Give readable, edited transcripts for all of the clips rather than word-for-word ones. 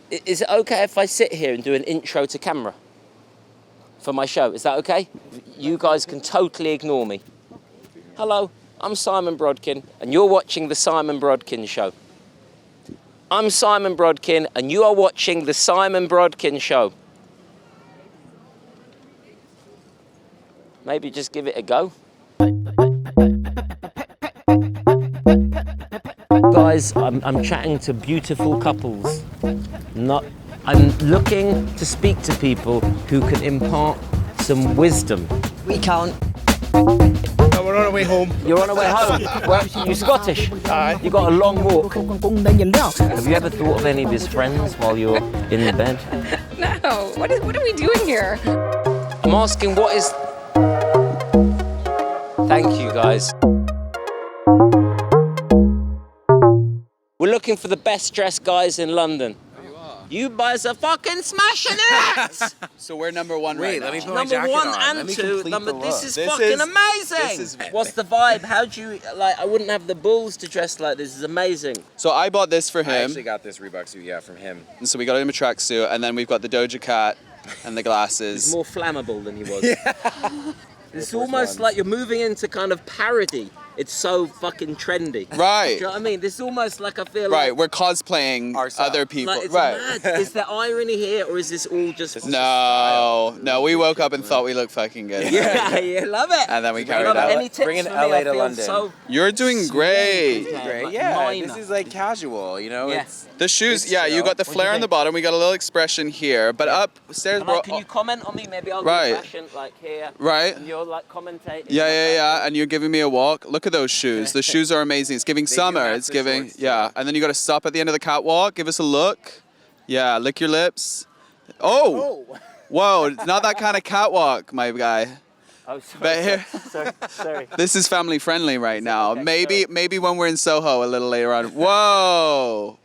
Is it okay if I sit here and do an intro to camera for my show? Is that okay? You guys can totally ignore me. Hello, I'm Simon Brodkin, and you're watching The Simon Brodkin Show. I'm Simon Brodkin, and you are watching The Simon Brodkin Show. Maybe just give it a go. Guys, I'm chatting to beautiful couples. I'm looking to speak to people who can impart some wisdom. We can't. No, we're on our way home. You're on our way home? Well, you're Scottish? Aye. You got a long walk. Have you ever thought of any of his friends while you're in the bed? No. What are we doing here? I'm asking what is... Thank you, guys. We're looking for the best dressed guys in London. You guys are fucking smashing it! So we're number one right now. Let me put my Number jacket one on. and Let me two. complete the This is look. fucking amazing. What's the vibe? How do you like? I wouldn't have the balls to dress like this. This is amazing. So I bought this for I him. actually got this Reebok suit, from him. And so we got him a tracksuit, and then we've got the Doja Cat and the glasses. He's more flammable than he was. It's almost like you're moving into kind of parody. It's so fucking trendy. Right. Do you know what I mean? This is almost like I feel Right, like... we're cosplaying other people. Like, it's right. mad. Is there irony here, or is this all just... No, we woke up and thought we looked fucking good. Yeah, you love it. And then we I carried love it. out. Any tips Bringing for me? LA I to feel London. so... You're doing great. Great, Like yeah. minor. This is like casual, Yeah. It's The shoes, It's yeah, you chill. got the What do flare you on the think? bottom. We got a little expression here, but upstairs, And, like, can you comment on me? Maybe I'll Right. do fashion, like here. Right. And you're like commentating. Yeah. And you're giving me a walk. Look at those shoes. The shoes are amazing. It's giving do summer. match It's the giving, shorts, yeah. And then you got to stop at the end of the catwalk. Give us a look. Yeah, lick your lips. Oh. Whoa, not that kind of catwalk, my guy. Oh, sorry. But here, Sorry. this is family friendly right now. Okay, Maybe when we're in Soho a little later on. Whoa.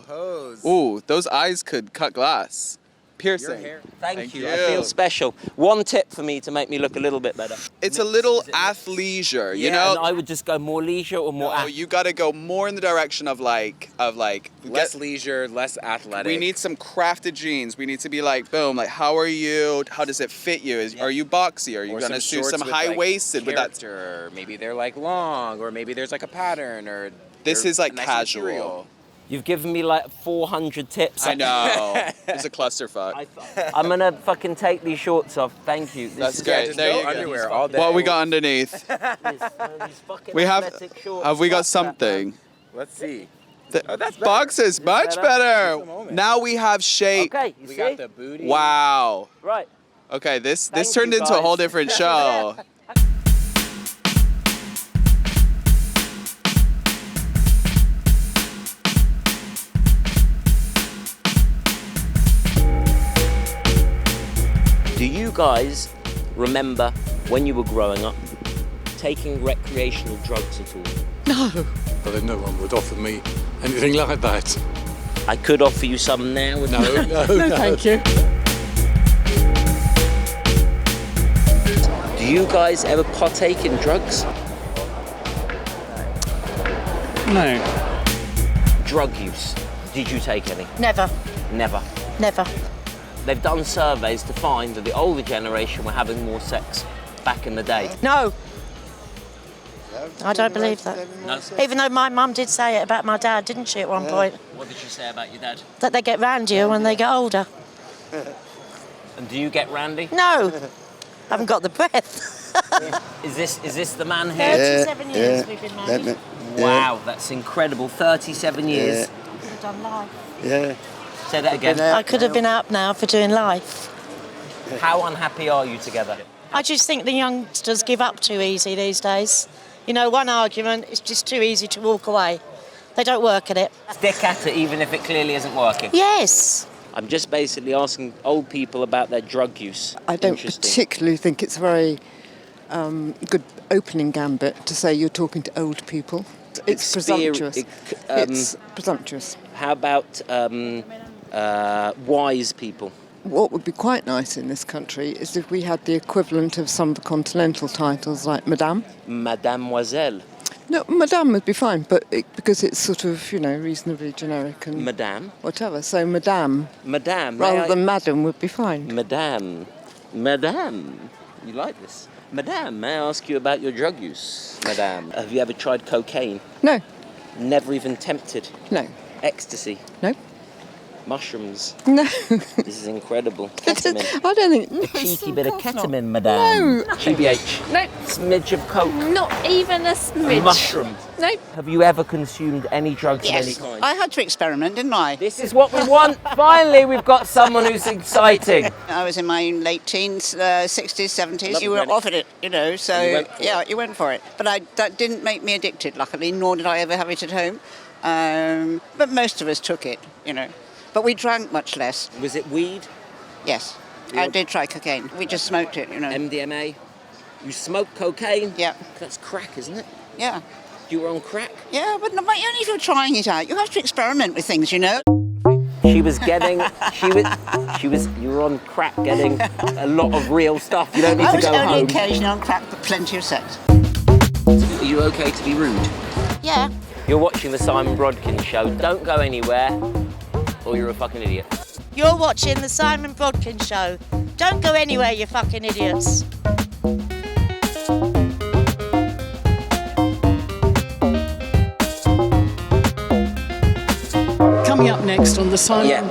pose. Ooh, those eyes could cut glass. Piercing. Thank you. I feel special. One tip for me to make me look a little bit better. It's a little athleisure, you know? And I would just go more leisure or more... No, you got to go more in the direction of like Less leisure, less athletic. we need some crafted jeans. We need to be like, boom, like how are you? How does it fit you? Are you boxy? Are you Or gonna do shorts some with, high waisted with that? character, or maybe they're like long, or maybe there's like a pattern, or This they're is like nice casual. material. You've given me like 400 tips. I know. It's a clusterfuck. I'm gonna fucking take these shorts off. Thank you. This That's is great. Just There no you go. underwear all day. What we got underneath? these fucking We have. athletic shorts. Have we got What's that, man? something? Let's see. The that's better. boxes, much better? better. Just a moment. Now we have shape. Okay, you We see? got the booty. Wow. Right. Okay, this Thank turned you, into a whole guys. different show. Do you guys remember when you were growing up taking recreational drugs at all? But then no one would offer me anything like that. I could offer you some now. No, thank you. Do you guys ever partake in drugs? No. Drug use. Did you take any? Never. Never. Never. They've done surveys to find that the older generation were having more sex back in the day. No. I don't believe that. No? Even though my mum did say it about my dad, didn't she, at one point? What did she say about your dad? That they get round you when they get older. And do you get randy? No. I haven't got the breath. Is this the man here? 37 years we've been married. Wow, that's incredible. 37 years. We've done life. Yeah. Say that again. I could have been out now for doing life. How unhappy are you together? I just think the youngsters give up too easy these days. You know, one argument, it's just too easy to walk away. They don't work at it. Stick at it even if it clearly isn't working. Yes. I'm just basically asking old people about their drug use. I don't Interesting. particularly think it's a very good opening gambit to say you're talking to old people. It's presumptuous. It's presumptuous. How about wise people? What would be quite nice in this country is if we had the equivalent of some of the continental titles like Madame. Mademoiselle. No, Madame would be fine, but because it's sort of, reasonably generic and Madame? whatever. So Madame, Madame. rather than Madam, would be fine. Madame. Madame. You like this? Madame, may I ask you about your drug use? Madame. Have you ever tried cocaine? No. Never even tempted? No. Ecstasy? No. Mushrooms? No. This is incredible. Ketamine. I don't think... A cheeky bit of ketamine, Madame. No. GBH. Nope. Smidge of coke. Not even a smidge. Mushrooms. Nope. Have you ever consumed any drugs of any Yes, kind? I had to experiment, didn't I? This is what we want. Finally, we've got someone who's exciting. I was in my late teens, 60s, 70s. Love You were Granny. offered it, so And you went for it. you went for it. But that didn't make me addicted, luckily, nor did I ever have it at home. But most of us took it, But we drank much less. Was it weed? Yes, I did try cocaine. We just smoked it, MDMA? You smoked cocaine? Yeah. That's crack, isn't it? Yeah. You were on crack? Yeah, but only if you're trying it out. You have to experiment with things, She was getting, you were on crack getting a lot of real stuff. You don't need I to was go only home. occasionally on crack, but plenty of sex. Are you okay to be rude? Yeah. You're watching the Simon Brodkin Show. Don't go anywhere or you're a fucking idiot. You're watching the Simon Brodkin Show. Don't go anywhere, you fucking idiots. Coming up next on the Simon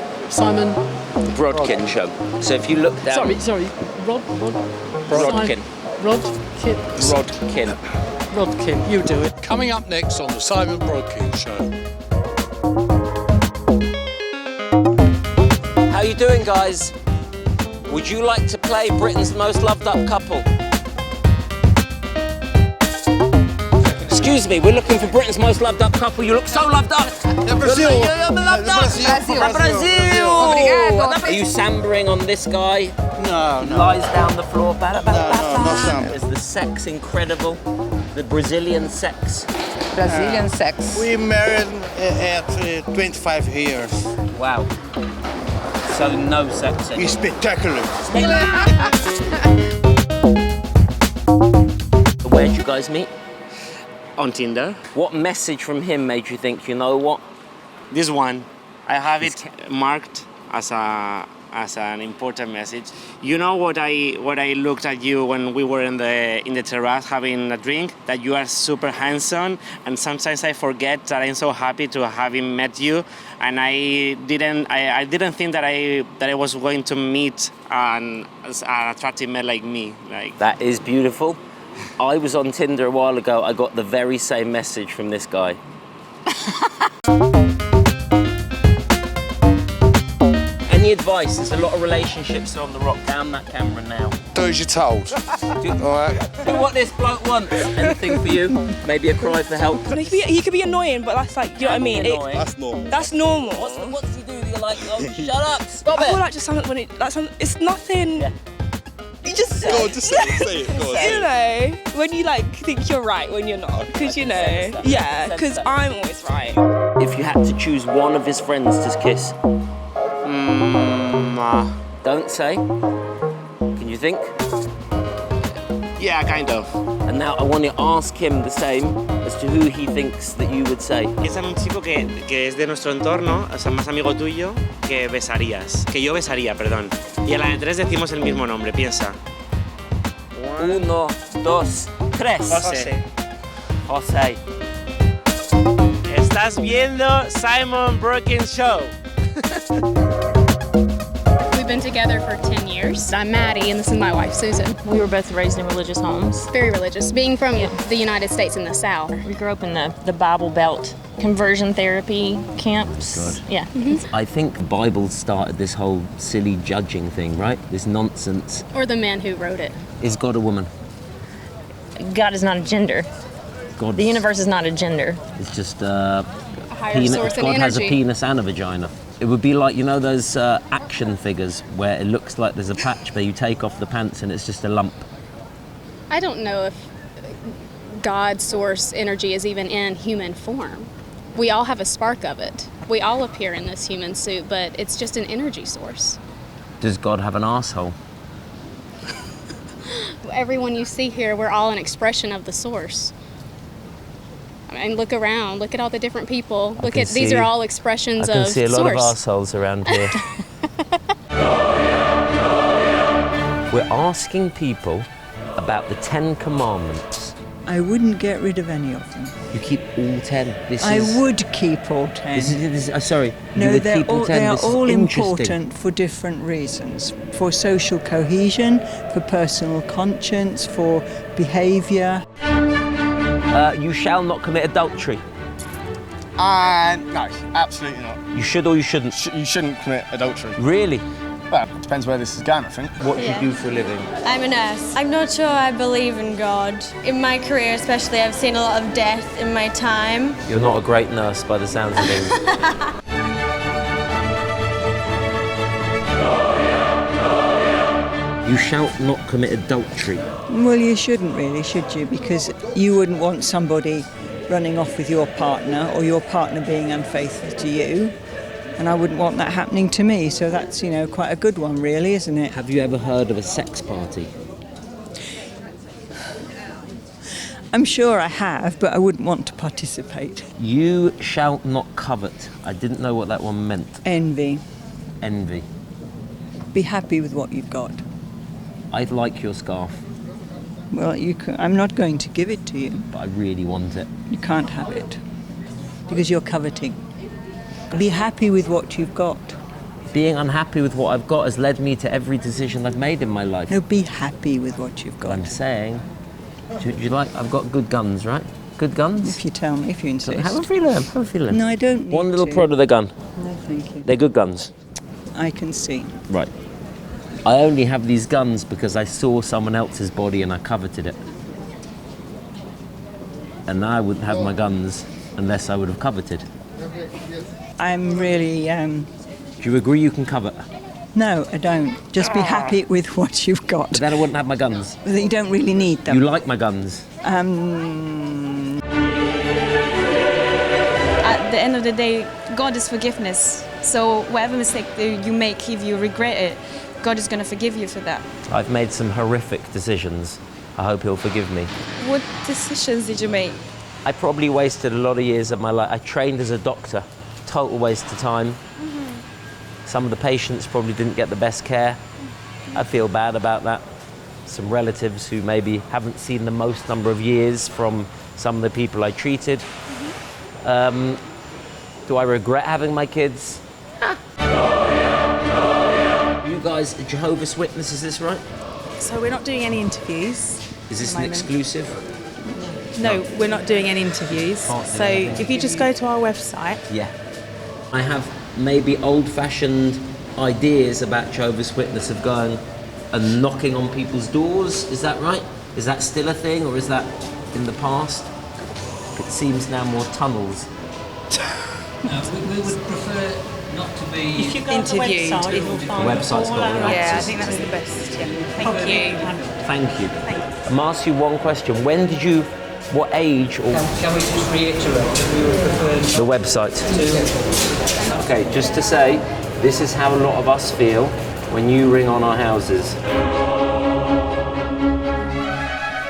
Brodkin Show. So if you look down... Sorry. Brodkin. Brodkin, you do it. Coming up next on the Simon Brodkin Show. How you doing, guys? Would you like to play Britain's most loved up couple? Excuse me, we're looking for Britain's most loved up couple. You look so loved up. Brazil. You're loved up. Brazil. Are you sambering on this guy? No. He lies down the floor. No sambre. Is the sex incredible? The Brazilian sex. Brazilian sex. We married at 25 years. Wow. So no sex. It's spectacular. Where'd you guys meet? On Tinder. What message from him made you think, you know what? This one, I have it marked as an important message. You know what I looked at you when we were in the terrace having a drink, that you are super handsome, and sometimes I forget that I'm so happy to having met you, and I didn't think that I was going to meet an attractive man like me. That is beautiful. I was on Tinder a while ago. I got the very same message from this guy. Any advice? There's a lot of relationships on the rock. Down that camera now. Do as you're told. Alright. Do what this bloke wants. Anything for you? Maybe a cry for help? He could be annoying, but that's like, you know what I mean? That's normal. That's normal. What does he do that you're like, oh, shut up, stop I it? feel like just something when it's nothing. Yeah. You just Go on, just say it. Go on. you know, when you like think you're right when you're not, because because I'm always right. If you had to choose one of his friends to kiss, don't say. Can you think? Yeah, kind of. And now I want to ask him the same as to who he thinks that you would say. Es un chico que es de nuestro entorno, o sea, más amigo tuyo, que yo besaría, perdón. Y a la de tres decimos el mismo nombre, piensa. 1, 2, 3. José. Estás viendo Simon Brodkin Show. We've been together for 10 years. I'm Maddie, and this is my wife, Susan. We were both raised in religious homes. Very religious, being from the United States in the South. We grew up in the Bible Belt conversion therapy camps. God. Yeah. Mm-hmm. I think the Bible started this whole silly judging thing, right? This nonsense. Or the man who wrote it. Is God a woman? God is not a gender. The universe is not a gender. It's just A higher source of God has a energy. penis and a vagina. It would be like, you know, those action figures where it looks like there's a patch, but you take off the pants and it's just a lump. I don't know if God's source energy is even in human form. We all have a spark of it. We all appear in this human suit, but it's just an energy source. Does God have an arsehole? Everyone you see here, we're all an expression of the source. I mean, look around. Look at all the different people. These see- are all expressions I can of see a lot source. of arseholes around here. We're asking people about the 10 Commandments. I wouldn't get rid of any of them. You keep all 10. I would keep all 10. Sorry. You No, would keep all 10. they are This is all interesting. important for different reasons. For social cohesion, for personal conscience, for behaviour. You shall not commit adultery. No, absolutely not. You should or you shouldn't? You shouldn't commit adultery. Really? Well, it depends where this is going, I think. What do you do for a living? I'm a nurse. I'm not sure I believe in God. In my career especially, I've seen a lot of death in my time. You're not a great nurse by the sounds of things. You shall not commit adultery. Well, you shouldn't really, should you? Because you wouldn't want somebody running off with your partner or your partner being unfaithful to you. And I wouldn't want that happening to me. So that's, quite a good one, really, isn't it? Have you ever heard of a sex party? I'm sure I have, but I wouldn't want to participate. You shall not covet. I didn't know what that one meant. Envy. Envy. Be happy with what you've got. I like your scarf, Well, I'm not going to give it to you. but I really want it. You can't have it because you're coveting. Be happy with what you've got. Being unhappy with what I've got has led me to every decision I've made in my life. No, be happy with what you've got. I'm saying, do you like? I've got good guns, right? Good guns. If you tell me, if you insist. Have a feel of them. Have a feel of them. No, I don't need One little to. prod of the gun. No, thank you. They're good guns. I can see. Right. I only have these guns because I saw someone else's body and I coveted it. And now I wouldn't have my guns unless I would have coveted. I'm really... Do you agree you can covet? No, I don't. Just be happy with what you've got. But then I wouldn't have my guns. You don't really need them. You like my guns? At the end of the day, God is forgiveness. So whatever mistake you make, if you regret it, God is going to forgive you for that. I've made some horrific decisions. I hope he'll forgive me. What decisions did you make? I probably wasted a lot of years of my life. I trained as a doctor. Total waste of time. Some of the patients probably didn't get the best care. I feel bad about that. Some relatives who maybe haven't seen the most number of years from some of the people I treated. Do I regret having my kids? You guys are Jehovah's Witnesses, is this right? So we're not doing any interviews. Is this at an the moment. exclusive? No, we're not doing any interviews. Can't do So anything. if you just go to our website. Yeah. I have maybe old-fashioned ideas about Jehovah's Witness of going and knocking on people's doors. Is that right? Is that still a thing, or is that in the past? It seems now more tunnels. No, we would prefer not to be If you go interviewed. on the website, you'll The find website's all got our all the Yeah, I answers. think that's the best. Yeah. Thank you. Thank you. I'm asking you one question. When did you, what age or... Can we just reiterate that we would prefer The website. Okay, just to say, this is how a lot of us feel when you ring on our houses.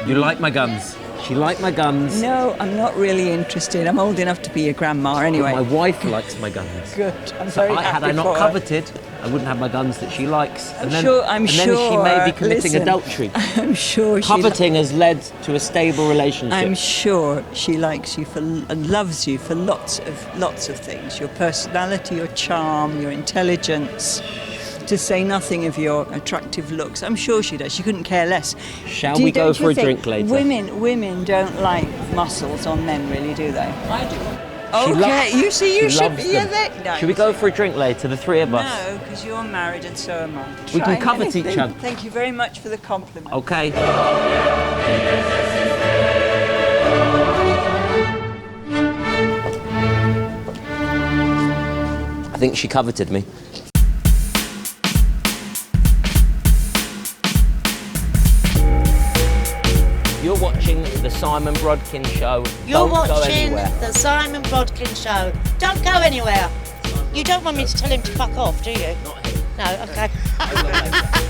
You like my guns? She like my guns? No, I'm not really interested. I'm old enough to be a grandma anyway. My wife likes my guns. Good. I'm very happy Had I not for her. coveted, I wouldn't have my guns that she likes. I'm sure. And then she may be committing listen, adultery. I'm sure. Coveting has led to a stable relationship. I'm sure she likes you and loves you for lots of things. Your personality, your charm, your intelligence. To say nothing of your attractive looks. I'm sure she does. She couldn't care less. Shall we go for a drink later? Women don't like muscles on men, really, do they? I do. She Okay, you see, you she should loves be them. there. No, Should we go for a drink later, the three of us? No, because you're married and so am I. We can Try covet anything. each other. Thank you very much for the compliment. Okay. I think she coveted me. You're watching the Simon Brodkin Show. You're Don't go watching anywhere. the Simon Brodkin Show. Don't go anywhere. You don't want me to tell him to fuck off, do you? Not him. No, okay.